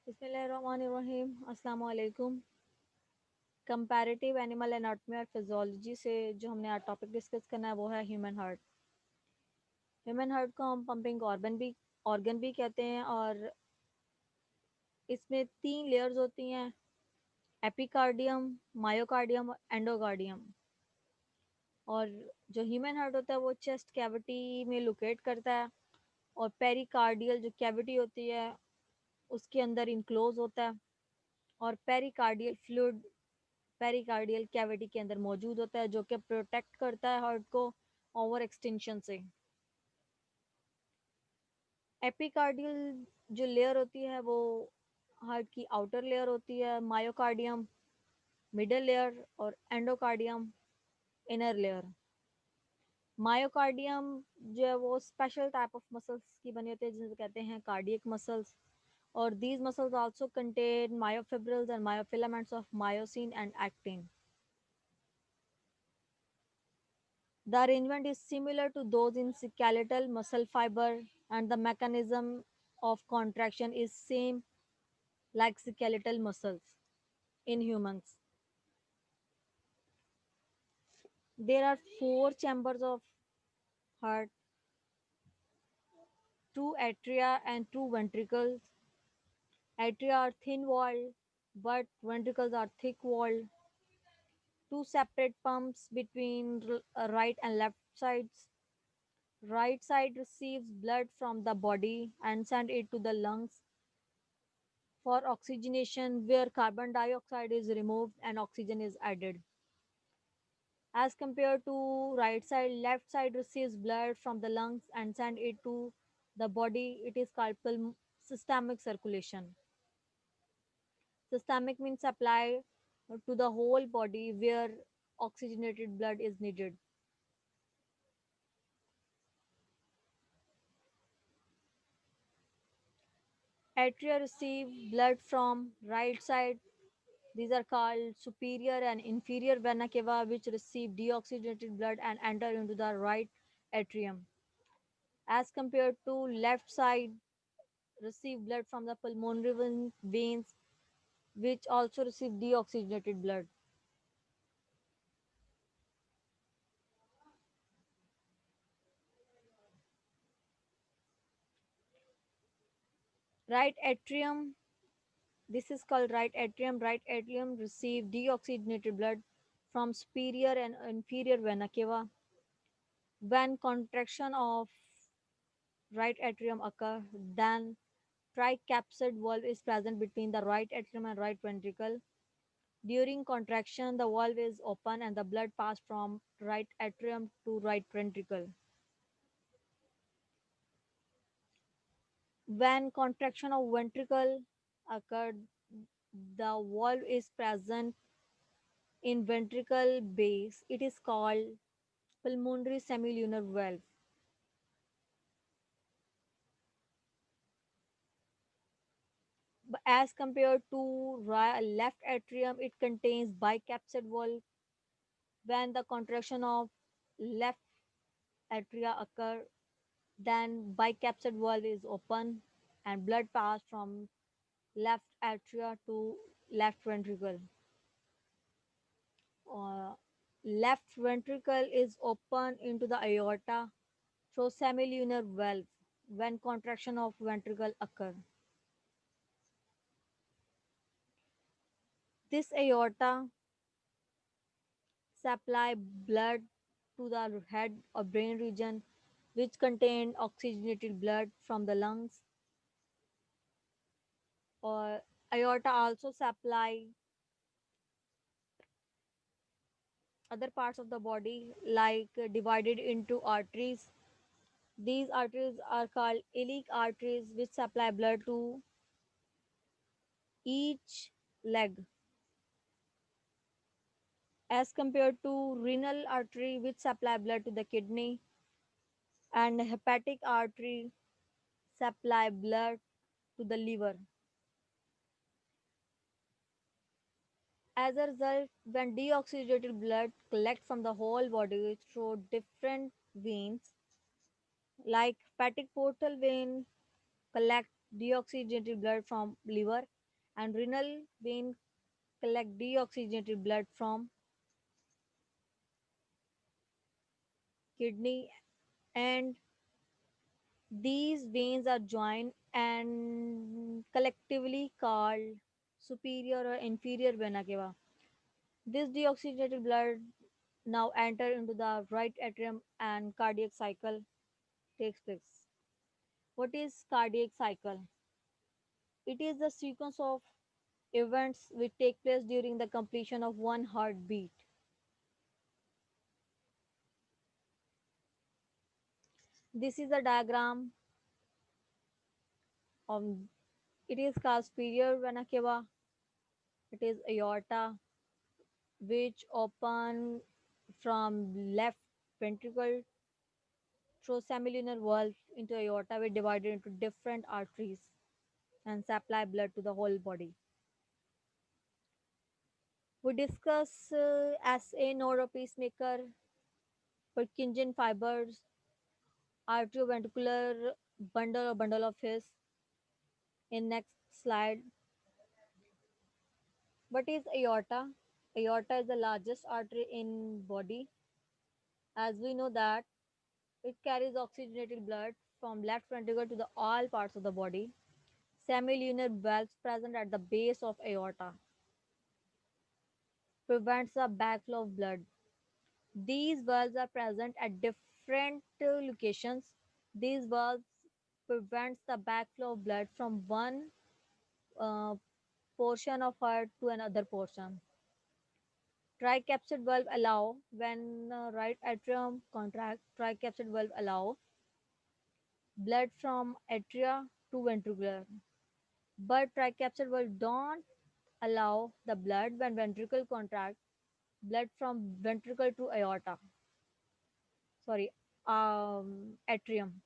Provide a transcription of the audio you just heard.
बिस्मिल्लाहिर्रहमानिर्रहीम अस्सलाम वालेकुम। कंपैरेटिव एनिमल एनाटॉमी और फिजियोलॉजी से जो हमने आज टॉपिक डिस्कस करना है वो है ह्यूमन हार्ट। ह्यूमन हार्ट को हम पंपिंग ऑर्गन भी कहते हैं और इसमें तीन लेयर्स होती हैं, एपिकार्डियम, मायोकार्डियम और एंडोकार्डियम। और जो ह्यूमन हार्ट होता है वो चेस्ट कैविटी में लोकेट करता है और पेरिकार्डियल जो कैविटी होती है उसके अंदर इनक्लोज होता है और पेरिकार्डियल फ्लूइड पेरिकार्डियल कैविटी के अंदर मौजूद होता है जो कि प्रोटेक्ट करता है हार्ट को ओवर एक्सटेंशन से। एपिकार्डियल जो लेयर होती है वो हार्ट की आउटर लेयर होती है, मायोकार्डियम मिडल लेयर और एंडोकार्डियम इनर लेयर। मायोकार्डियम जो है वो स्पेशल टाइप ऑफ मसल्स की बनी होती है जिसे कहते हैं कार्डियक मसल्स, और these muscles also contain myofibrils and myofilaments of myosin and actin. The arrangement is similar to those in skeletal muscle fiber, and the mechanism of contraction is same like skeletal muscles in humans. There are four chambers of heart, two atria and two ventricles. Atria are thin walled, but ventricles are thick walled. Two separate pumps between right and left sides. Right side receives blood from the body and send it to the lungs for oxygenation, where carbon dioxide is removed and oxygen is added. As compared to right side, left side receives blood from the lungs and send it to the body. It is called systemic circulation. Systemic means supply to the whole body where oxygenated blood is needed. Atria receive blood from right side. These are called superior and inferior vena cava, which receive deoxygenated blood and enter into the right atrium. As compared to left side, receive blood from the pulmonary veins, which also receive deoxygenated blood. Right atrium, this is called right atrium. Right atrium receive deoxygenated blood from superior and inferior vena cava. When contraction of right atrium occur, then tricapsid valve is present between the right atrium and right ventricle. During contraction, the valve is open and the blood passes from right atrium to right ventricle. When contraction of ventricle occurred, the valve is present in ventricle base. It is called pulmonary semilunar valve. But as compared to left atrium, it contains bicapsid valve. When the contraction of left atria occur, then bicapsid valve is open and blood pass from left atria to left ventricle. Uh, Left ventricle is open into the aorta through semilunar valve when contraction of ventricle occur. This aorta supply blood to the head or brain region which contain oxygenated blood from the lungs, or aorta also supply other parts of the body like divided into arteries. These arteries are called iliac arteries which supply blood to each leg as compared to renal artery which supply blood to the kidney, and hepatic artery supply blood to the liver. As a result, when deoxygenated blood collects from the whole body through different veins, like hepatic portal vein collect deoxygenated blood from liver, and renal vein collect deoxygenated blood from kidney, and these veins are joined and collectively called superior or inferior vena cava. This deoxygenated blood now enter into the right atrium and cardiac cycle takes place. What is cardiac cycle? It is the sequence of events which take place during the completion of one heartbeat. This is a diagram of it is called superior vena cava. It is aorta which open from left ventricle through semilunar valve into aorta, which divided into different arteries and supply blood to the whole body. We discuss SA node of pacemaker, Purkinje fibers, arterioventricular bundle or bundle of his in next slide. What is aorta? Aorta is the largest artery in body. As we know that it carries oxygenated blood from left ventricle to the all parts of the body. Semilunar valves present at the base of aorta prevents the backflow of blood. These valves are present at different locations. These valves prevents the backflow of blood from one uh, portion of heart to another portion. Tricapsid valve allow when right atrium contract. Tricapsid valve allow blood from atria to ventricular, but tricapsid valve don't allow the blood when ventricle contract. Blood from ventricle to aorta. Sorry, atrium.